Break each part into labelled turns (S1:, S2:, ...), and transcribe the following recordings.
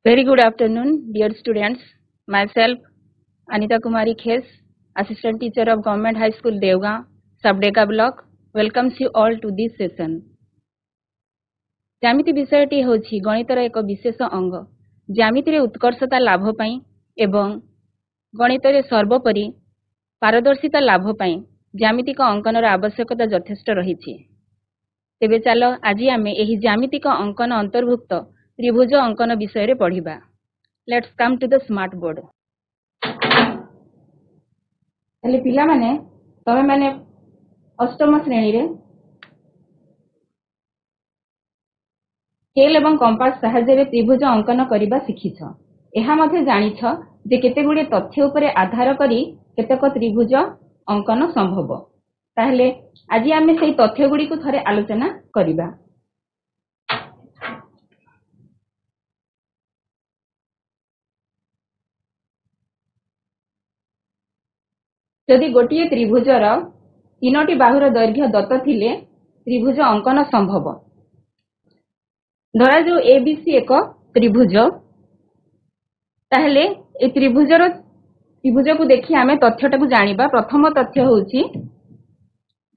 S1: Very good afternoon, dear students. Myself, Anita Kumari Khes, Assistant Teacher of Government High School, Devgaon, Sabdeka Block, welcomes you all to this session. ज्यामिति विषयटी होछि गणितर एक विशेष अंग। ज्यामिति उत्कर्षता लाभ पाई एवं गणित सर्वोपरि पारदर्शिता लाभ पाई ज्यामितिक अंकन आवश्यकता यथेष्ट रही। तेबे चल आज आमे एही ज्यामितिक अंकन अंतर्भुक्त त्रिभुज अंकन विषय पढ़िबा। Let's come to the smart board. ताले पिला माने तमे माने अष्टम श्रेणी रे स्केल एवं कंपास सहायरे त्रिभुज अंकन करिबा शिखिछ। एहा मध्ये जानिछ जे केते गुडे तथ्य उपरे आधार करी केतेक त्रिभुज अंकन संभव। ताहले आज आमे सेही तथ्य गुडी को थरे आलोचना करिबा। यदि गोटे त्रिभुजर तीनोटी बाहुर दैर्घ्य दत्त थिले त्रिभुज अंकन संभव। धरा जो एबीसी एक त्रिभुज, ताहले ए त्रिभुज को देखि आमे तथ्यटा को जानिबा। प्रथम तथ्य होछि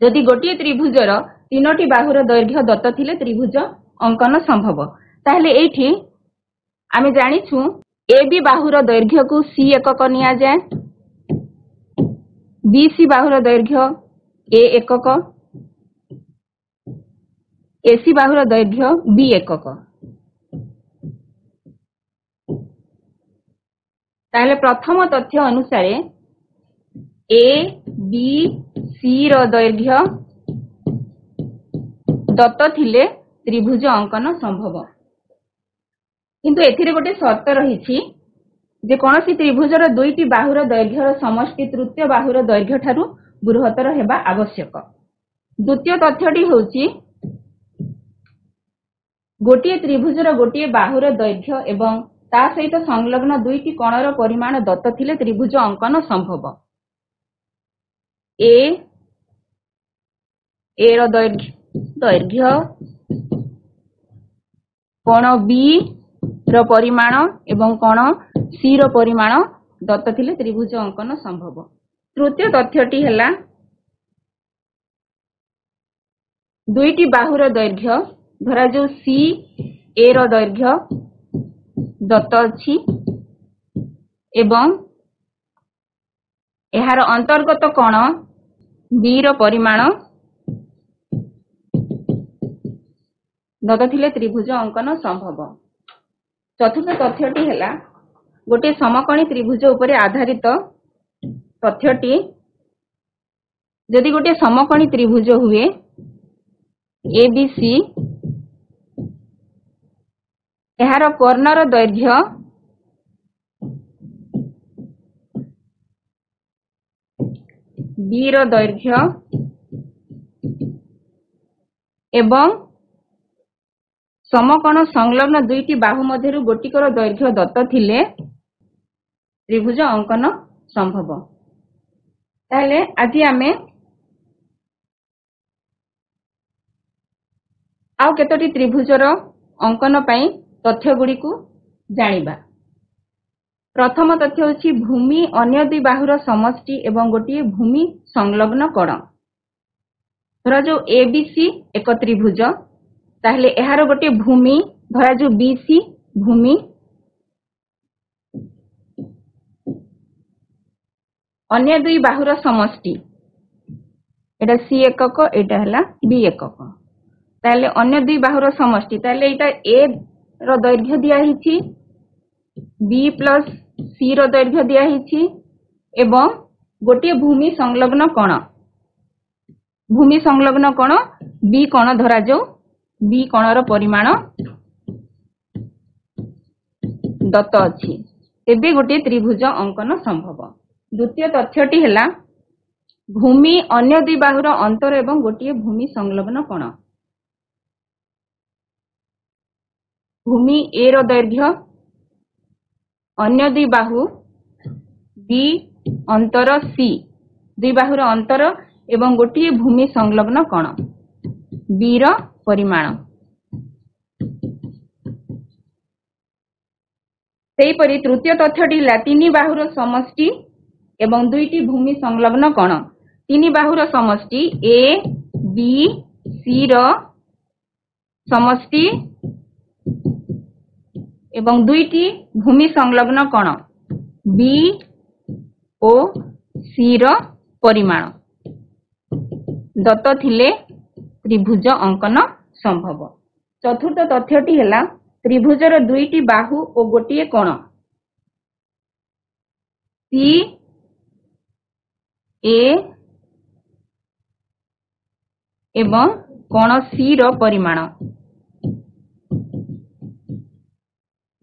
S1: यदि गोटे त्रिभुजर तीनोटी बाहुर दैर्घ्य दत्त थिले त्रिभुज अंकन संभव। ताहले एठी आमे जानिछु एबी बाहुर दैर्घ्य को सी एकक निया जाय, बीसी बाहुर दैर्घ्य ए एकक, एसी बाहुर दैर्घ्य बी एकक। ताहले प्रथम तथ्य अनुसार ए बी सी रो दैर्घ्य दत्त थिले त्रिभुज अंकन संभव। किंतु एथिरे गोटे शर्त रही जे कोनोसी त्रिभुजर दुईटी बाहुर दैर्घ्यर समष्टि तृतीय बाहुर दैर्घ्य ठारू बृहत्तर हेबा आवश्यक। द्वितीय तथ्यटी होछि गोटे त्रिभुजर गोटे बाहुर दैर्घ्य एवं ता सहित संलग्न दुईटी कोणर परिमाण दत्त थिले त्रिभुज अंकन संभव। ए रो दैर्घ्य कोण बी रो परिमाण एवं कोण सी रो परिमाण दत्त थिले त्रिभुज अंकन संभव। तृतीय तथ्यटी हैला दुईटी बाहुर दैर्घ्य, धरा जो सी ए रो दैर्घ्य दत्त अछि एवं एहार अंतर्गत कोण बी रो परिमाण दत्त थिले त्रिभुज अंकन संभव। चतुर्थ तथ्यटी हैला गोटे समकोणी त्रिभुज उपरे आधारित तथ्यटी। यदि गोटे समकोणी त्रिभुज हुए एबीसी, एहार कर्णर दैर्घ्य बी रो दैर्घ्य एवं समकोण संलग्न दुईटी बाहु मध्यरु गोटिकर दैर्घ्य दत्त थिले त्रिभुज अंकन संभव। ताहले आज आमे आउ केतोटी त्रिभुजर अंकन पई तथ्य गुडी को जानिबा। प्रथम तथ्य होछि भूमि अन्य दुई बाहुर समष्टि एवं गोटे भूमि संलग्न कोण। धरा जो एबीसी एक त्रिभुज, ताहले एहार गोटे भूमि धरा जो बीसी भूमि, अन्य दुई बाहुर समष्टि एटा सी एकक एटा हला बी एकक। ताहले अन्य दुई बाहुर समष्टि, ताहले एटा ए रो दैर्घ्य दिया हिछि, बी प्लस सी रो दैर्घ्य दिया हिछि एवं गोटे भूमि संलग्न कोण बी कोण, धरा जो बी कोणर परिमाण दत्त अछि, तेबे गोटे त्रिभुज अंकन संभव। द्वितीय तथ्यटी हैला भूमि अन्य दुई बाहुर अंतर एवं गोटे भूमि संलग्न कोण। भूमि ए रो दैर्घ्य अन्य दुई बाहु बी अंतर सी, दुई बाहुर अंतर एवं गोटे भूमि संलग्न कोण बी रो परिमाण। सेहीपरि तृतीय तथ्यटी ହେଲା ତିନି ବାହୁର ସମଷ୍ଟି ଏବଂ ଦୁଇଟି ଭୂମି ସଂଲଗ୍ନ କୋଣ। ତିନି ବାହୁର ସମଷ୍ଟି ଏ ବି ସି ର समष्टि एवं दुईटी भूमि संलग्न कोण बी ओ सी रो परिमाण दत्त थिले त्रिभुज अंकन संभव। चतुर्थ तथ्यटी है त्रिभुजर दुईटी बाहु और गोटे कोण सी ए एवं कोण सी रो परिमाण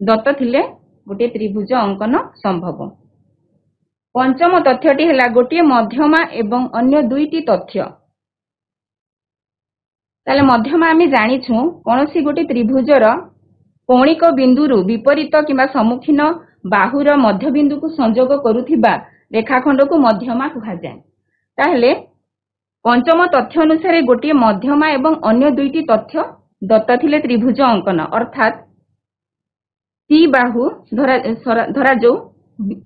S1: दत्त थिले गोटे त्रिभुज अंकन संभव। पंचम तथ्यटी है गोटे मध्यमा एवं अन्य दुईटी तथ्य। ताले मध्यमा आम जानिछु कौन सी गोटे त्रिभुजर कौणिक बिंदुरु विपरीत किंवा सम्मुखीन बाहुर मध्य बिंदु को संयोग करुथिबा रेखाखंड को मध्यमा कहा जाए। ताहले पंचम तथ्य अनुसार गोटे मध्यमा एवं अन्य दुईटी तथ्य दत्त थिले त्रिभुज अंकन अर्थात सी बाहु धरा जो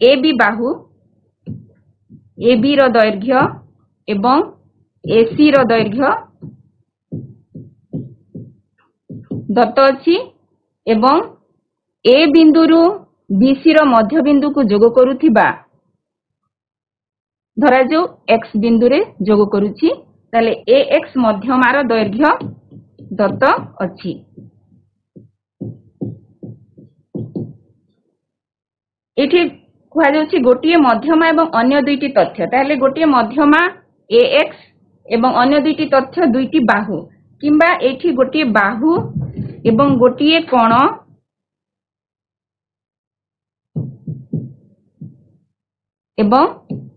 S1: A B Bahu A B रो दैर्घ्य एवं ए सी रो दैर्घ्य दत्त अछि एवं ए बिंदुरु बी सी रो मध्य बिंदु को जोग करुथिबा धरा जो एक्स बिंदु रे जोग करुछि ताले ए एक्स मध्यमार दैर्घ्य दत्त अछि। एठी कुहा जाउछि गोटिए मध्यमा एवं अन्य दुईटी तथ्य। ताले गोटिए मध्यमा ए एक्स एवं अन्य दुईटी तथ्य दुईटी बाहु किंबा एठी गोटिए बाहु एवं गोटिए कोण एवं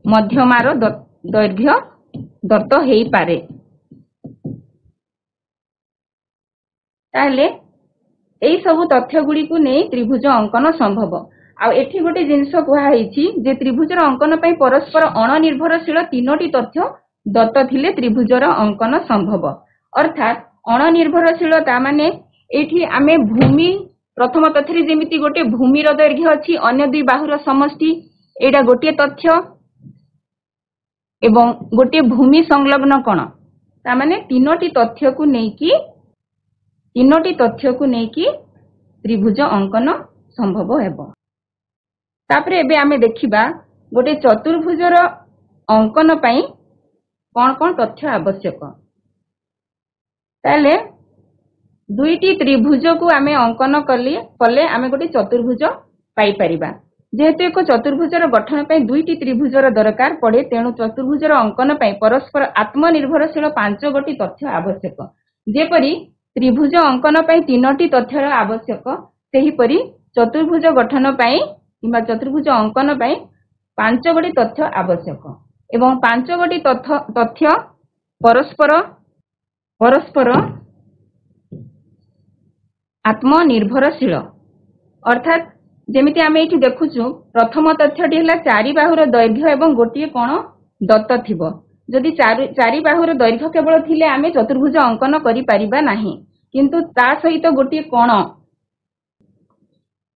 S1: मध्यमार दैर्घ्य दत्त हेई पारे। ताले एई सब तथ्य गुडी को नै त्रिभुज अंकन संभव। आ एठी गोटे जिनस कुहा हेछि जे त्रिभुजर अंकन पई परस्पर अणनिर्भरशील तीनोटी तथ्य दत्त थिले त्रिभुजर अंकन संभव। अर्थात अणनिर्भरशीलता माने एठी आमे भूमि प्रथम तथ्य जेमिति गोटे भूमिर दैर्घ्य अछि अन्य दुई बाहुर समष्टि एटा गोटे तथ्य एवं गोटे भूमि संलग्न कोण तामाने तीनोटी तथ्य को नेकी त्रिभुज अंकन संभव हेबो। तापरे एबे आमे देखिबा गोटे चतुर्भुजर अंकन पई कोन कोन तथ्य आवश्यक। ताले दुईटी त्रिभुज को आमे अंकन कले आमे गोटे चतुर्भुज पाई परिबा। जेहेतु एक चतुर्भुजर गठन पई दुईटी त्रिभुजर दरकार पड़े तेणु चतुर्भुजर अंकन पई परस्पर आत्मनिर्भरशील 5 गोटी तथ्य आवश्यक। जेपरि त्रिभुज अंकन पई तीनोटी तथ्यर आवश्यक सेहीपरि चतुर्भुज गठन पई किंबा चतुर्भुज अंकन पई 5 गोटी तथ्य आवश्यक एवं 5 गोटी तथ्य परस्पर आत्मनिर्भरशील। अर्थात जेमिति आमे एठी देखुछु प्रथम तथ्यटी हला चारि बाहुर दैर्घ्य एवं गोटिए कोण दत्त थिबो। जदि चारि बाहुर दैर्घ्य केवल थिले आमे चतुर्भुज अंकन करि परिबा नाही किंतु ता सहित गोटिए कोण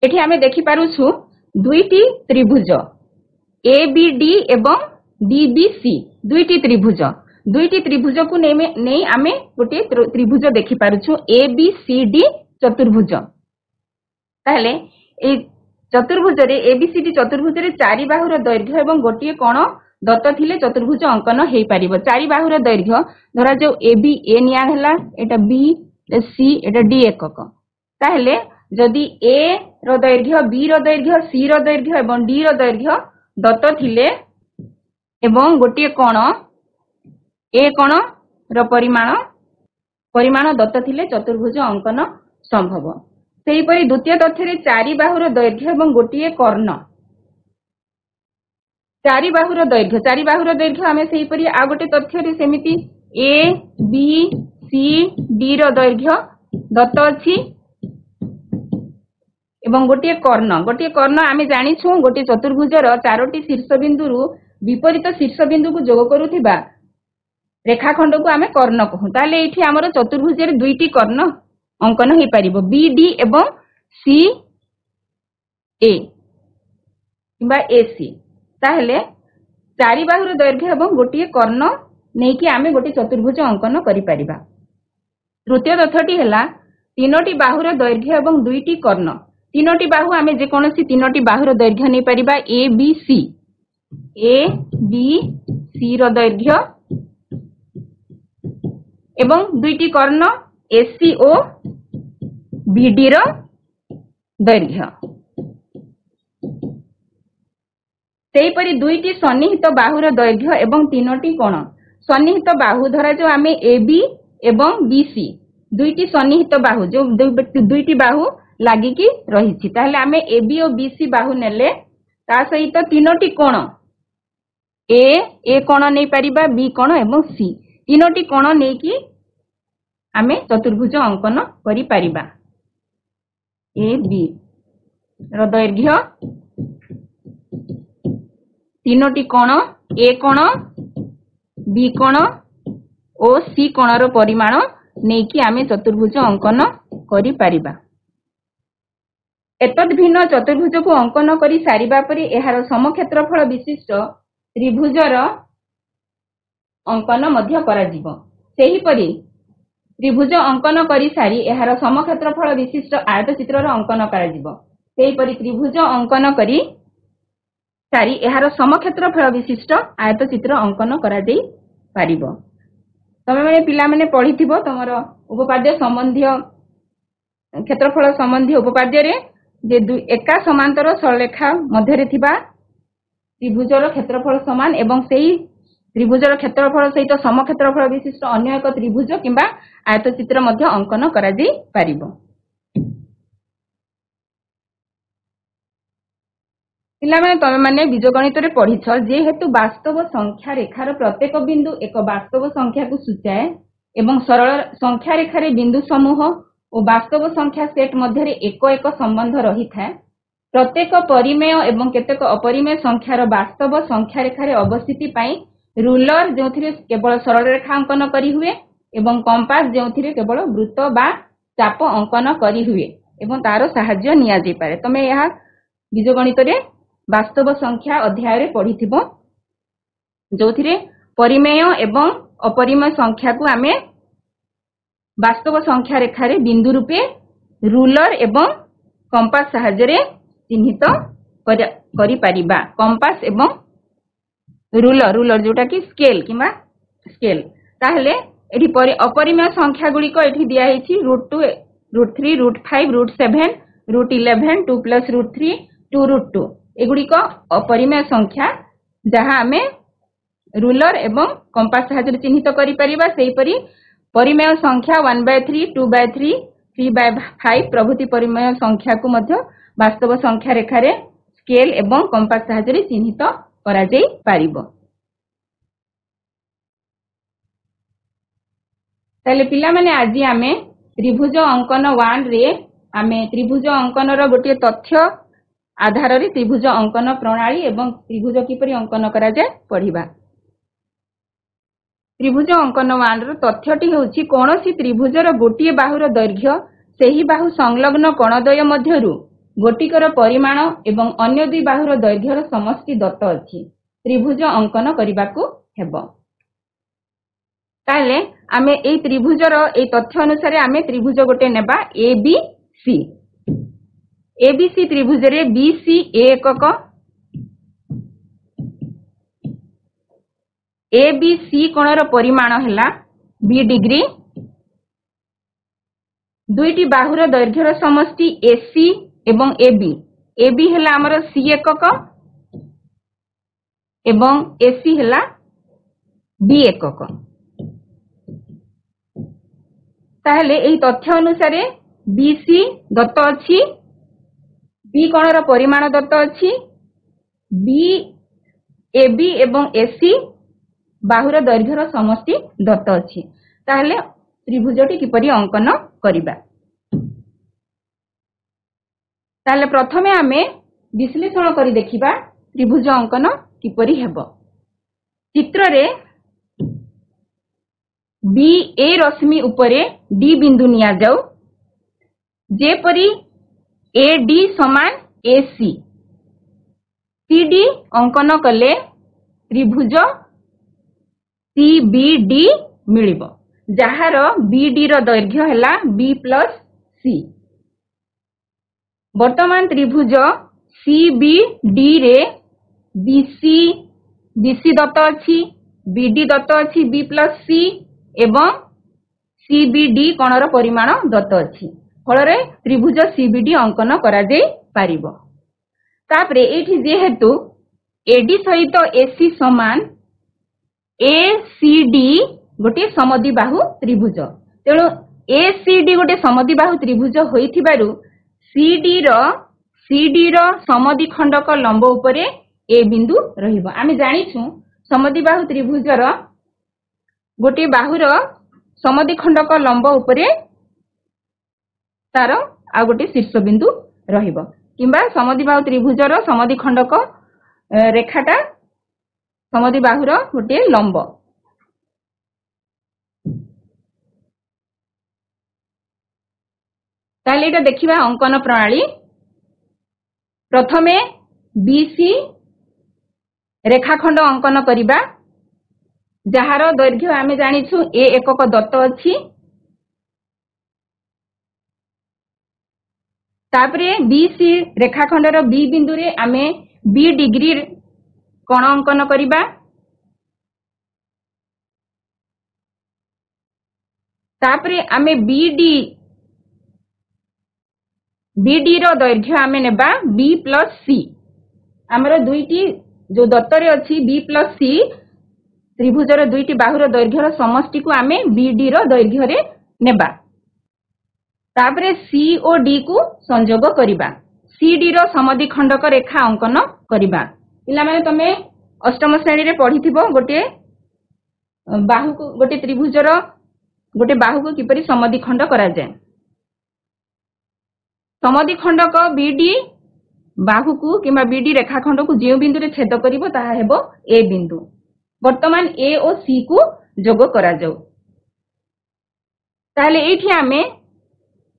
S1: एठी आमे देखि पारुछु दुईटी त्रिभुज ए बी डी एवं डी बी सी दुईटी त्रिभुज को नै आमे गोटिए त्रिभुज देखि पारुछु ए बी सी डी चतुर्भुज। ताहले ए चतुर्भुज रे एबीसीडी चतुर्भुज रे चारि बाहुर दैर्घ्य एवं गोटिए कोण दत्त थिले चतुर्भुज अंकन हेई पारिबो। चारि बाहुर दैर्घ्य धरा जो एबी ए निया हला एटा बी सी एटा डी एकक। ताहले जदि ए रो दैर्घ्य बी रो दैर्घ्य सी रो दैर्घ्य एवं डी रो दैर्घ्य दत्त थिले एवं गोटिए कोण ए कोण रो परिमाण दत्त थिले चतुर्भुज अंकन संभव। सेहीपरि द्वितीय तथ्य चारि बाहुर दैर्घ्य एवं गोटिए कर्ण चारि बाहुर दैर्घ्य आमे सेहीपरि आ गोटे तथ्य सेमिति ए बी सी डी रो दैर्घ्य दत्त अछि एवं गोटिए कर्ण आमे जानिछु गोटे चतुर्भुजर चारोटी शीर्ष बिंदुरु विपरीत शीर्ष बिंदु को जोग करुथिबा रेखाखंड को आमे कर्ण कहू। ताले एठी हमर चतुर्भुज रे दुईटी कर्ण अंकन हेई परिबो बी डी एवं सी ए किंबा एसी ताहले चारि बाहुर दैर्घ्य एवं गोटे कर्ण नहीं कि आमे गोटे चतुर्भुज अंकन करि परिबा। तृतीय तथ्यटी है तीनोटी बाहुर दैर्घ्य एवं दुईटी कर्ण। तीनोटी बाहु आमे जे कोनोसी तीनोटी बाहुर दैर्घ्य नहीं परिबा ए बी सी रो दैर्घ्य एवं दुईटी कर्ण एसी ओ बीडी रो दैर्घ्य। सेहीपरि दुईटी सन्निहित बाहुर दैर्घ्य एवं तीनोटी कोण। सन्निहित बाहु धरा जो आमे ए बी एवं बीसी दुईटी सन्निहित बाहु जो दुईटी बाहु लागिकी रही ताहले आमे ए बी और बीसी बाहु नेले ता सहित तीनोटी कोण ए कोण नहीं परिबा बी कोण एवं सी तीनोटी कोण नहीं कि आमे चतुर्भुज अंकन करि परिबा। ए बी रो दैर्घ्य तीनोटी कोण ए कोण बी कोण और सी कोण रो परिमाण नहीं कि आमे चतुर्भुज अंकन करि परिबा। एतद् भिन्न चतुर्भुज को अंकन करि सारिबा परे एहार समक्षेत्रफल विशिष्ट त्रिभुजर अंकन मध्य कराजिबो। सेही परि त्रिभुज अंकन करि सारी एहार समक्षेत्रफल विशिष्ट आयतचित्रर अंकन कराजिबो। सेही परि त्रिभुज अंकन करि सारी एहार समक्षेत्रफल विशिष्ट आयतचित्र अंकन करा जाई पारिबो। तमे माने पिला माने पढिथिबो तमरो उपपाद्य संबंधी क्षेत्रफल संबंधी उपपाद्य रे जे एका समांतर सरलरेखा मध्य रे थिबा त्रिभुजर क्षेत्रफल समान एवं सेही त्रिभुजर क्षेत्रफल सहित समक्षेत्रफल विशिष्ट अन्य एक त्रिभुज किंबा आयतचित्र मध्य अंकन करा जाई पारिबो। पिला माने तमे माने बीजगणित रे पढिछ जे हेतु वास्तव संख्या रेखार प्रत्येक बिंदु एक वास्तव संख्या को सूचाए एवं सरल संख्या रेखा रे बिंदु समूह और वास्तव संख्या सेट मध्य रे एक एक संबंध रही था। प्रत्येक परिमेय एवं केतेक अपरिमेय संख्यार वास्तव संख्या रेखा रे अवस्थिति पाई रूलर जोथिरे केवल सरल रेखा अंकन करी हुए एवं कंपास जोथिरे केवल वृत्त बा चाप अंकन करी हुए एवं तार सहाय्य निया जाई पारे। तमे यहा बीजगणित रे वास्तव संख्या अध्याय रे पढिथिबो जोथिरे परिमेय एवं अपरिमेय संख्या को आमे वास्तव संख्या रेखा रे बिंदु रूपे रूलर एवं कंपास सहाय्य रे चिन्हित करि परिबा। कंपास एवं रूलर जोटा कि स्केल किंबा स्केल ताहले एठी अपरिमेय संख्या गुडी को एठी दिया हेछि √2 √3 √5 √7 √11 2 + √3 2 √2 एगुडी को अपरिमेय संख्या जहां आमे रूलर एवं कंपास सहाय्य चिन्हित करि परिबा। सेही परि परिमेय संख्या 1/3 2/3 3/5 प्रभृति परिमेय संख्या को मध्य वास्तव संख्या रेखा रे स्केल एवं कंपास सहाय्य चिन्हित करा जाई पारिबो। ताले पिला माने आजि आमे त्रिभुज अंकन 1 रे आमे त्रिभुज अंकन रो गोटे तथ्य आधार रे त्रिभुज अंकन प्रणाली एवं त्रिभुज किपरि अंकन करा जाय पढिबा। त्रिभुज अंकन 1 रो तथ्यटी होछि कोनोसी त्रिभुजर गोटिए बाहुर दैर्घ्य सेही बाहु संलग्न कोणद्वय मध्यरु गोटिकर परिमाण एवं अन्य दुई बाहुर दैर्घ्यर समष्टि दत्त अछि त्रिभुज अंकन करिबाकू हेबो। ताले आमे एई त्रिभुजर एई तथ्य अनुसार आमे त्रिभुज गोटे नेबा एबीसी त्रिभुज रे बीसी एकक एबीसी कोणर परिमाण हैला 20 डिग्री दुईटी बाहुर दैर्घ्यर समष्टि एसी एवं एबी हैला हमर सी एकक एवं एसी हैला बी एकक। ताहले एई तथ्य अनुसार बीसी दत्त अछि बी कोणर परिमाण दत्त अछि बी एबी एवं एसी बाहुर दैर्घ्यर समष्टि दत्त अछि। ताहले त्रिभुजटी किपरि अंकन करिबा। ताहले प्रथमे आमे विश्लेषण करि देखिबा त्रिभुज अंकन किपरि हेबो। चित्र रे बी ए रश्मि उपरे डी बिंदु निया जाऊ जेपरि ए डी समान AC CD अंकन कले त्रिभुज CBD मिलिबो जहार BD रो दैर्घ्य हैला B प्लस C। वर्तमान त्रिभुज CBD रे BC दत्त अछि, BD दत्त अछि B प्लस C एवं CBD कोणर परिमाण दत्त अछि। फल त्रिभुज CBD अंकन करा जाई पारिबो। तापरे एठी जेहेतु AD सहित AC समान ACD गोटे समद्विबाहु त्रिभुज, तेणु ACD गोटे समद्विबाहु त्रिभुज होइथिबारु CD रो समद्विखंडक लंब उपरे A बिंदु रहिबो। आमे जानिछु समद्विबाहु त्रिभुजर गोटे बाहुर समद्विखंडक लंब उपरे तार आ गोटे शीर्ष बिंदु रहिबो, किंबा समद्विबाहु त्रिभुजर समद्विखंडक रेखाटा समद्विबाहुर गोटे लंब। ताले एटा देखिबा अंकन प्रणाली। प्रथमे BC रेखाखंड अंकन करिबा जहार दैर्घ्य आमे जानिछु A एकक दत्त अछि। तापरे BC रेखाखंडर B बिंदु रे आमे B डिग्री कोण अंकन करिबा। तापरे आमे BD रो दैर्घ्य आमे नेबा B प्लस C। हमर दुईटी जो दत्तरे अछि B प्लस C त्रिभुजर दुईटी बाहुर दैर्घ्यर समष्टि को आमे BD रो दैर्घ्य रे नेबा। तापरे C ओ D को संयोग करिबा। CD रो समद्विखंडक रेखा अंकन करिबा। पिला माने तमे अष्टम श्रेणी रे पढिथिबो गोटे बाहु को गोटे त्रिभुजर गोटे बाहु को किपरि समद्विखंड करा जाय। समद्विखंडक BD बाहु को किंबा BD रेखाखंड को जे बिंदु रे छेद करिवो ताहा हेबो A बिंदु। वर्तमान A और C को जोग करा जाऊ। ताले एठी आमे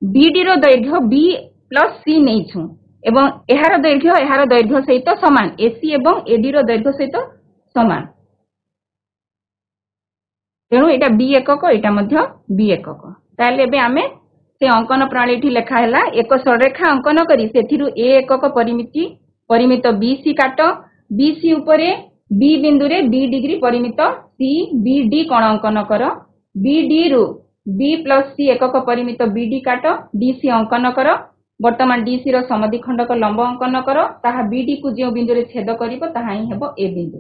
S1: BD रो दैर्घ्य B प्लस C नेइछु एवं एहार दैर्घ्य सहित समान, AC एवं AD रो दैर्घ्य सहित समान, तेणु एटा B एकक एटा मध्य B एकक। ताले एबे आमे से अंकन प्रणाली ठी लेखा हैला एक सररेखा अंकन करी सेथिरु A एकक परिमित BC काट, BC उपरे B बिंदु रे B डिग्री परिमित CBD कोण अंकन कर, BD रु B प्लस C एकक परिमित BD काट, DC अंकन कर। वर्तमान DC रो समद्विखंडक लंब अंकन कर, ताहा BD को जे बिंदु रे छेद करिवो ताहा ही हेबो A बिंदु।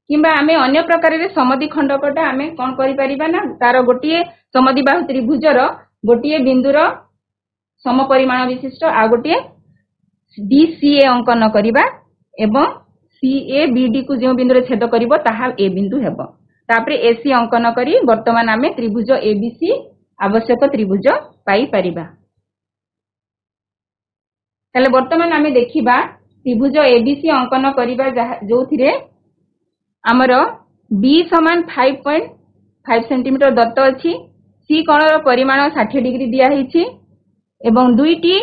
S1: किंबा आमे अन्य प्रकार रे समद्विखंडकटा आमे कोन करि परिबा ना तार गोटिए समद्विबाहु त्रिभुजर गोटिए बिंदुर समपरिमाण विशिष्ट आ गोटिए DCA अंकन करिबा एवं CA BD को जे बिंदु रे छेद करिवो ताहा A बिंदु हेबो। तापरे AC अंकन करी वर्तमान आमे त्रिभुज ABC आवश्यक त्रिभुज पाई परिबा। ताले वर्तमान आमे देखिबा त्रिभुज ABC अंकन करिबा जोथिरे हमर B समान 5.5 सेंटीमीटर दत्त अछि, C कोणर परिमाण 60 डिग्री दिया हिछि एवं दुईटी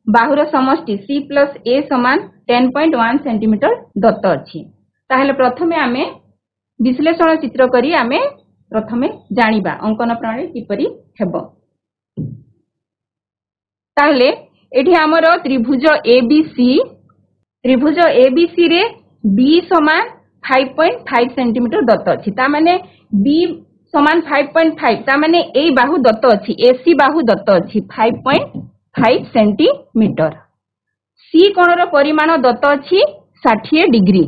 S1: बाहुर समष्टि C प्लस A समान 10.1 सेंटीमीटर दत्त अछि। ताहले प्रथमे आमे विश्लेषण चित्र करी आमे प्रथमे जानिबा अंकन प्रणाली किपरि हेबो। ताहले एठी हमर त्रिभुज ABC रे B समान 5.5 सेंटीमीटर दत्त अछि। ता माने B समान 5.5 ता माने ए बाहु दत्त अछि, AC बाहु दत्त अछि 5.5 सेंटीमीटर। C कोणर परिमाण दत्त अछि 60 डिग्री।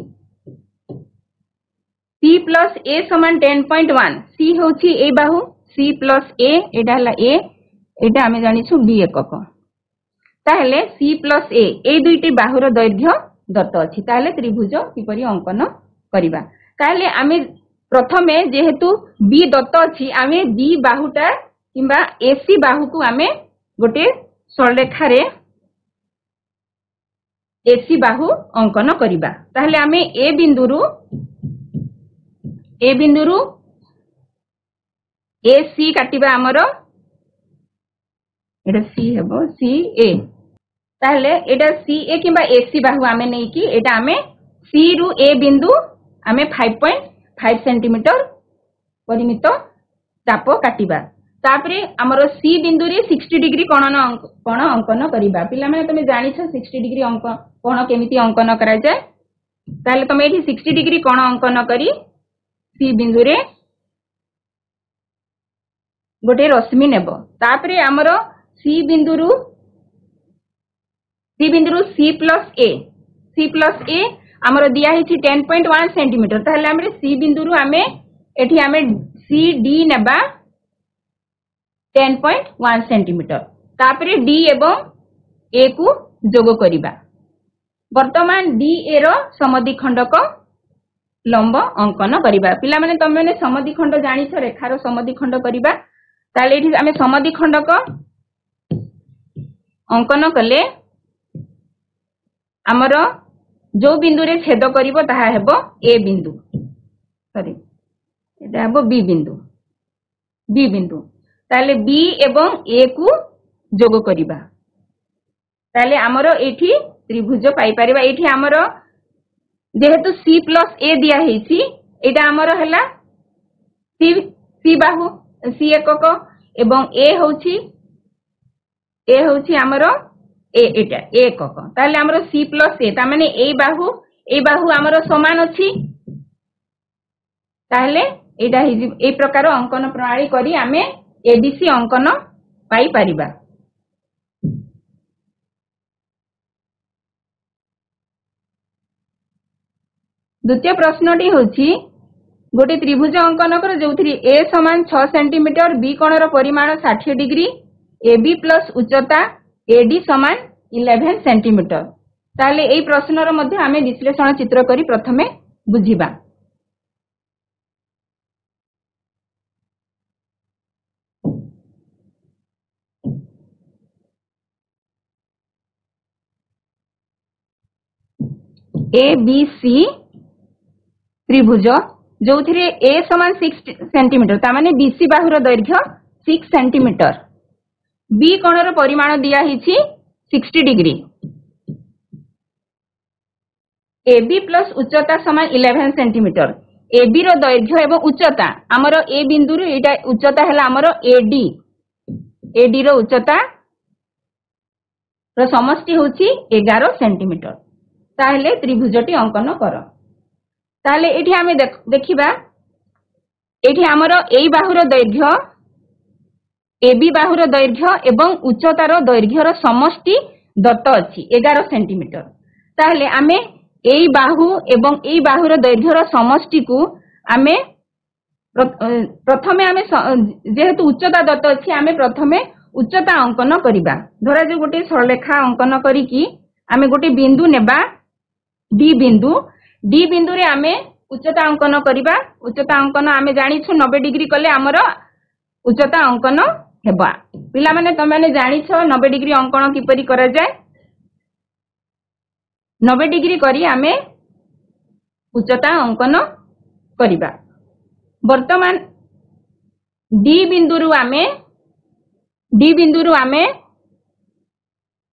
S1: C प्लस A समान 10.1, C होछि ए बाहु, C प्लस A एटा हला A, एटा हमें जानिछु B एकक। ताहले C प्लस A ए दुईटी बाहुर दैर्घ्य दत्त अछि। ताहले त्रिभुज किपरि अंकन करिबा। ताहले आमे प्रथमे जेहेतु B दत्त अछि आमे B बाहुटा किंबा AC बाहु को आमे गोटे सरलरेखा रे AC बाहु अंकन करिबा। ताहले आमे A बिंदुरु AC काटिबा हमर एटा C हेबो CA। ताहले एटा सी ए किंबा एसी बाहु आमे नै कि एटा आमे सी रु ए बिंदु आमे 5.5 सेंटीमीटर परिमित चाप काटिबा तापरे हमरो सी बिंदु रे 60 डिग्री कोण अंकन करिबा पिला माने तमे जानि छ 60 डिग्री अंक कोण केमिति अंकन करा जाय ताहले तमे एठी 60 डिग्री कोण अंकन करी सी बिंदु रे गोटे रश्मि नेबो तापरे हमरो सी बिंदु रु सी प्लस ए हमरो दिया हिछि 10.1 सेंटीमीटर ताहले हमरे सी बिंदु रु आमे एठी आमे सी डी नेबा 10.1 सेंटीमीटर तापरे डी एवं ए को जोग करिबा वर्तमान डी ए रो समद्विखंडक लंब अंकन करिबा पिला माने तमे माने समद्विखंड जानि छ रेखार समद्विखंड करिबा ताले एठी आमे समद्विखंडक अंकन कले हमरो जो बिंदु रे छेद करिवो ताहा हेबो ए बिंदु सॉरी एटा हेबो बी बिंदु ताले बी एवं ए को जोग करिबा ताले हमरो एठी त्रिभुज पाई परिबा एठी हमरो जेहेतु सी प्लस ए दिया हेछि एटा हमरो हला सी बाहु सी एकक एवं ए होछि हमरो एटा एकक ताले हमरो सी प्लस ए ता माने ए बाहु हमरो समान अछि ताले एटा ए प्रकार अंकन प्रणाली करी आमे एबीसी अंकन पाई परिबा द्वितीय प्रश्नटी होछि गोटे त्रिभुज अंकन कर जोथि ए समान 6 सेंटीमीटर बी कोणर परिमाण 60 डिग्री एबी प्लस उच्चता एडी समान 11 सेंटीमीटर ताले एई प्रश्नर मध्ये आमे विश्लेषण चित्र करी प्रथमे बुझिबा ए बी सी त्रिभुज जो ए समान 6 सेंटीमीटर ता माने बीसी बाहुर दैर्घ्य 6 सेंटीमीटर बी कोणर परिमाण दिया हिछि 60 डिग्री एबी प्लस उच्चता समान 11 सेंटीमीटर एबी रो दैर्घ्य एवं उच्चता हमरो ए बिंदु रो एटा उच्चता हला हमरो एडी रो उच्चता रो समष्टि होछि 11 सेंटीमीटर ताहले त्रिभुजटी अंकन कर ताहले एठी हमें देखिबा एठी हमरो एई बाहुर दैर्घ्य एबी बाहुर दैर्घ्य एवं उच्चतार दैर्घ्यर समष्टि दत्त अछि 11 सेंटीमीटर ताहले आमे एई बाहु एवं एई बाहुर दैर्घ्यर समष्टि को आमे प्रथमे आमे जेहेतु उच्चता दत्त अछि आमे प्रथमे उच्चता अंकन करिबा धरा जे गोटे सरलेखा अंकन करी कि आमे गोटे बिंदु नेबा डी बिंदु रे आमे उच्चता अंकन करिबा उच्चता अंकन आमे जानि छु 90 डिग्री कले हमरो उच्चता अंकन हेबा पिला माने त माने जानि छ 90 डिग्री अंकन किपरि करा जाय 90 डिग्री करी आमे उच्चता अंकन करिबा वर्तमान डी बिंदु रु आमे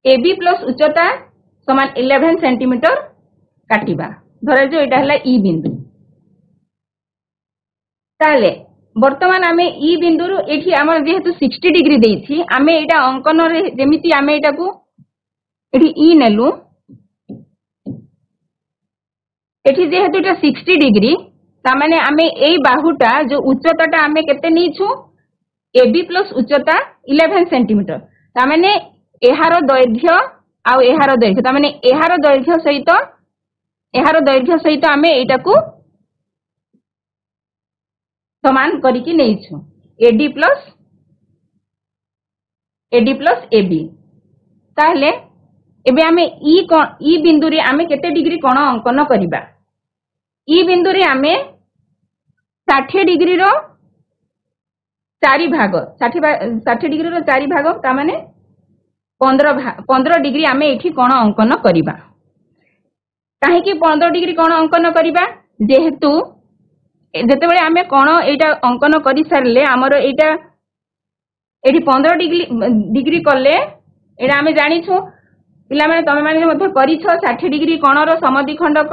S1: एबी प्लस उच्चता समान 11 सेंटीमीटर काटिबा धरा जो एटा हला ई बिंदु ताले वर्तमान आमे ई बिंदु रु एठी हमर जेहेतु 60 डिग्री देछि आमे एटा अंकन रे जेमिति आमे एटा को एठी ई नेलु एठी जेहेतु एटा 60 डिग्री ता माने आमे एई बाहुटा जो उच्चताटा आमे केते नीछु एबी प्लस उच्चता 11 सेंटीमीटर ता माने एहार दैर्घ्य आ एहार दैर्घ्य ता माने एहार दैर्घ्य सहित आमे एटा को समान करिकि नेइछु एडी प्लस एबी ताहले एबे आमे ई बिंदु रे आमे केते डिग्री कोण अंकन करिबा ई बिंदु रे आमे 60 डिग्री रो 4 भाग 60 डिग्री रो 4 भाग ता माने 15 डिग्री आमे एठी कोण अंकन करिबा काहे कि 15 डिग्री कोण अंकन करिबा जेहेतु जेते बेले आमे कोण एटा अंकन करि सारले हमरो एटा एठी 15 डिग्री कले एटा आमे जानि छु पिला माने तमे माने मध्ये करिछ 60 डिग्री कोणर समद्विखंडक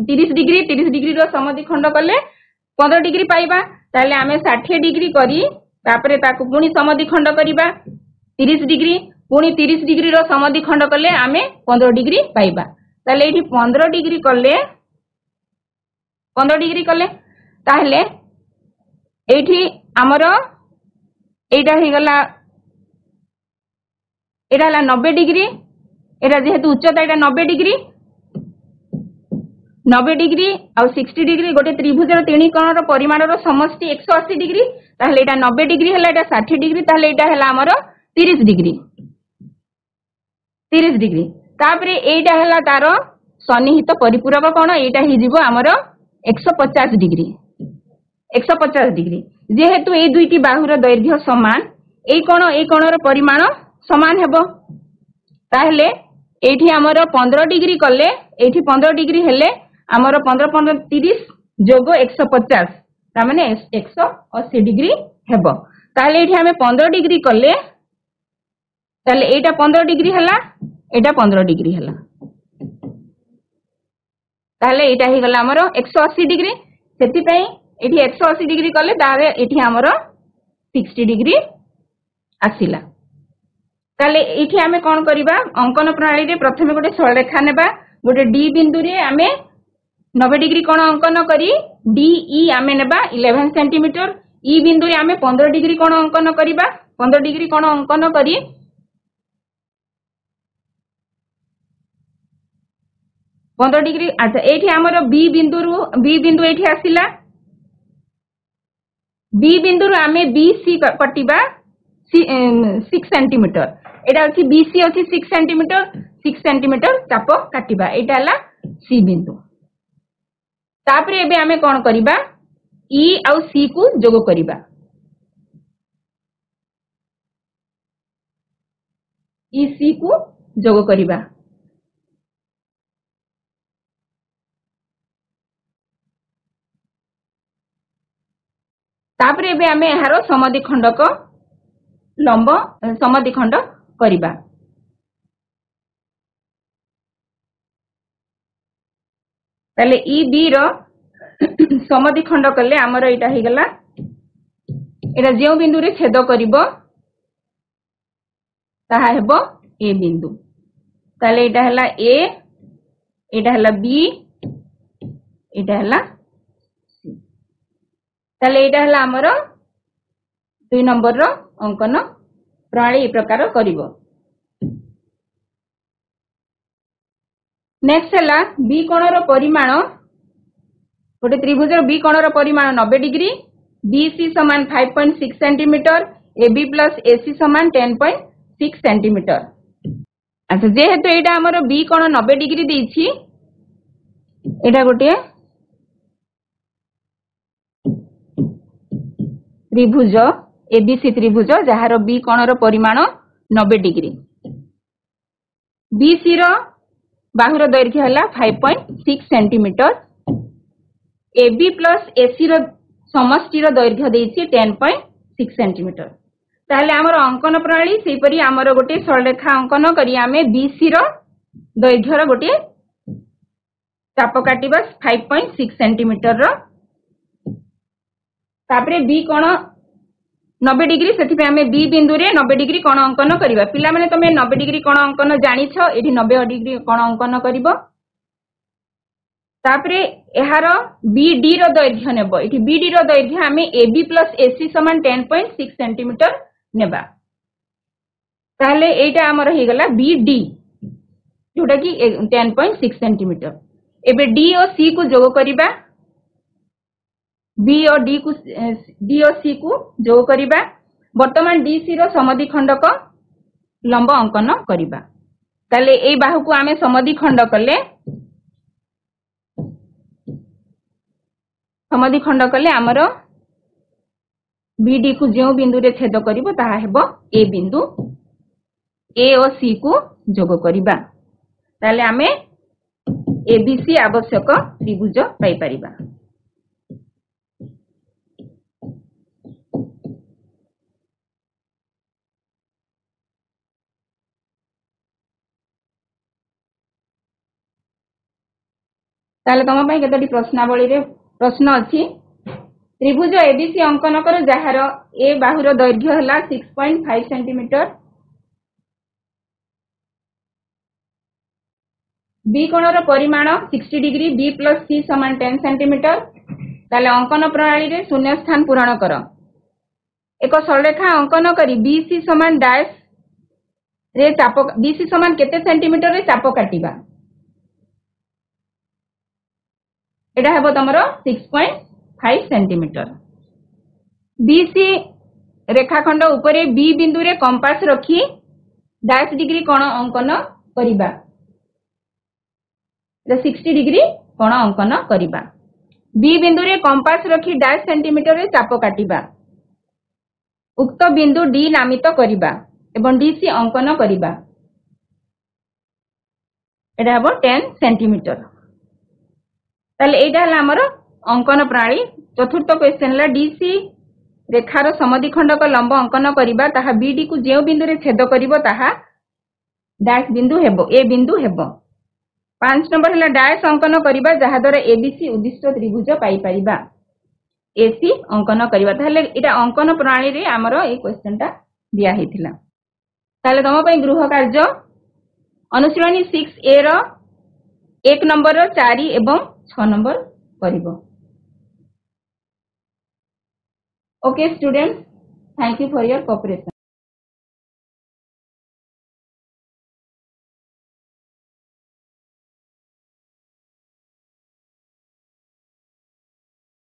S1: 30 डिग्री रो समद्विखंड कले 15 डिग्री पाइबा ताले आमे 60 डिग्री करी तापरे ताकू पुनी समद्विखंड करिबा 30 डिग्री पुनी 30 डिग्री रो समद्विखंड कले आमे 15 डिग्री पाइबा ताले एठी 15 डिग्री कले ताहले एठी हमरो एटा हे गला एटा हला 90 डिग्री एटा जेहेतु उच्चता एटा 90 डिग्री आ 60 डिग्री गोटे त्रिभुजर तीन कोणर परिमाणर समष्टि 180 डिग्री ताहले एटा 90 डिग्री हला एटा 60 डिग्री ताहले एटा हला हमरो 30 डिग्री तापरे एटा हला तार सन्निहित परिपूरक कोण एटा हि जिवो हमरो 150 डिग्री जेहेतु ए दुईटी बाहुर दैर्घ्य समान ए कोणर परिमाण समान हेबो ताहले एठी हमरो 15 डिग्री कले एठी 15 डिग्री हेले हमरो 15 15 30 जोग 150 ता माने 180 डिग्री हेबो ताहले एठी हमें 15 डिग्री कले ताहले एटा 15 डिग्री हला एटा 15 डिग्री हला ताहले एटा हि गला हमरो 180 डिग्री सेति पई एठी 180 डिग्री कले तारे एठी हमरो 60 डिग्री आसिला ताले एठी हमें कोन करिबा अंकन प्रणाली रे प्रथमे गोटे सरलरेखा नेबा गोटे डी बिंदु रे हमें 90 डिग्री कोण अंकन करी डी ई हमें नेबा 11 सेंटीमीटर ई बिंदु रे हमें 15 डिग्री कोण अंकन करिबा 15 डिग्री कोण अंकन करी डिग्री अच्छा एठी हमरो बी बिंदु एठी आसिला बी बिंदु रो हमें बीसी कटिबा 6 सेंटीमीटर एटा अछि बीसी अछि 6 सेंटीमीटर चाप काटिबा एटा हला सी बिंदु तापरे एबे हमें कोन करिबा ई आ सी को जोग करिबा ई सी को जोग करिबा तापरे एबे हमें एहारो समद्विखंडक लंब समद्विखंड करिबा ताले ई बी रो समद्विखंड कले हमर एटा हे गला एटा जेउ बिंदु रे छेद करिवो ताहा हेबो ए बिंदु ताले एटा हला ए एटा हला बी एटा हला ताले एटा हला हमर 2 नंबर रो अंकन प्रणाली ए प्रकार करिवो नेक्स्ट हला बी कोणर परिमाण गोटे त्रिभुज बी कोणर परिमाण 90 डिग्री बीसी समान 5.6 सेंटीमीटर एबी प्लस एसी समान 10.6 सेंटीमीटर अच्छा जेहेतु एटा हमर बी कोण 90 डिग्री देछि एटा गोटे त्रिभुज एबीसी त्रिभुज जहार बी कोणर परिमाण 90 डिग्री बीसी रो बाहुर दैर्घ्य हला 5.6 सेंटीमीटर एबी प्लस एसी रो समष्टि रो दैर्घ्य देछि 10.6 सेंटीमीटर ताहले हमर अंकन प्रणाली सेहि परि हमर गोटे सरलरेखा अंकन करी हमें बीसी रो दैर्घ्य रो गोटे चाप काटिबा 5.6 सेंटीमीटर रो तापरे बी कोण 90 डिग्री सेति पे हमें बी बिंदु रे 90 डिग्री कोण अंकन करिबा पिला माने तमे 90 डिग्री कोण अंकन जानिछो एठी 90 डिग्री कोण अंकन करिवो तापरे एहार बीडी रो दैर्घ्य नेबो एठी बीडी रो दैर्घ्य हमें एबी प्लस एसी समान 10.6 सेंटीमीटर नेबा ताहले एटा हमर हे गला बीडी जोटा कि 10.6 सेंटीमीटर एबे डी और सी को जोग करिबा बी और डी और सी को जोग करिबा वर्तमान डीसी रो समद्विखंडक लंब अंकन करिबा ताले ए बाहु को आमे समद्विखंड कले हमर बीडी को जो बिंदु रे छेद करिवो ताहा हेबो ए बिंदु ए और सी को जोग करिबा ताले आमे एबीसी आवश्यक त्रिभुज पाई परिबा। ताले तुम केतोटी प्रश्नावली रे प्रश्न अछि त्रिभुज एबीसी अंकन कर जहार ए बाहुर दैर्घ्य हला 6.5 सेंटीमीटर बी कोणर परिमाण 60 डिग्री बी प्लस सी समान 10 सेंटीमीटर ताले अंकन प्रणाली रे शून्य स्थान पूरण कर एक सरलरेखा अंकन करी बीसी समान डैश रे चाप बीसी समान केते सेंटीमीटर रे चाप काटिबा एटा हेबो तमरो 6.5 सेंटीमीटर बीसी रेखाखंड उपरे बी बिंदु रे कंपास रखी डैश डिग्री कोण अंकन करिबा 60 डिग्री कोण अंकन करिबा बी बिंदु रे कंपास रखी डैश सेंटीमीटर रे चाप काटिबा उक्त बिंदु डी नामित करिबा एवं डीसी अंकन करिबा एटा हबो 10 सेंटीमीटर ताले एटा हला हमर अंकन प्रणाली चतुर्थ क्वेश्चन ला डीसी रेखार समद्विखंडक लंब अंकन करिबा ताहा बीडी को जेउ बिंदु रे छेद करिवो ताहा डैश बिंदु हेबो ए बिंदु हेबो 5 नंबर हला डैश अंकन करिबा जहा द्वारा एबीसी उद्दिष्ट त्रिभुज पाई परिबा एसी अंकन करिबा ताले एटा अंकन प्रणाली रे हमर ए क्वेश्चन टा दिया हेतिला ताले तम पई गृह कार्य अनुशीलनी 6 ए रो 1 नंबर रो 4 एवं 6 नंबर करिवो okay student thank you for your cooperation.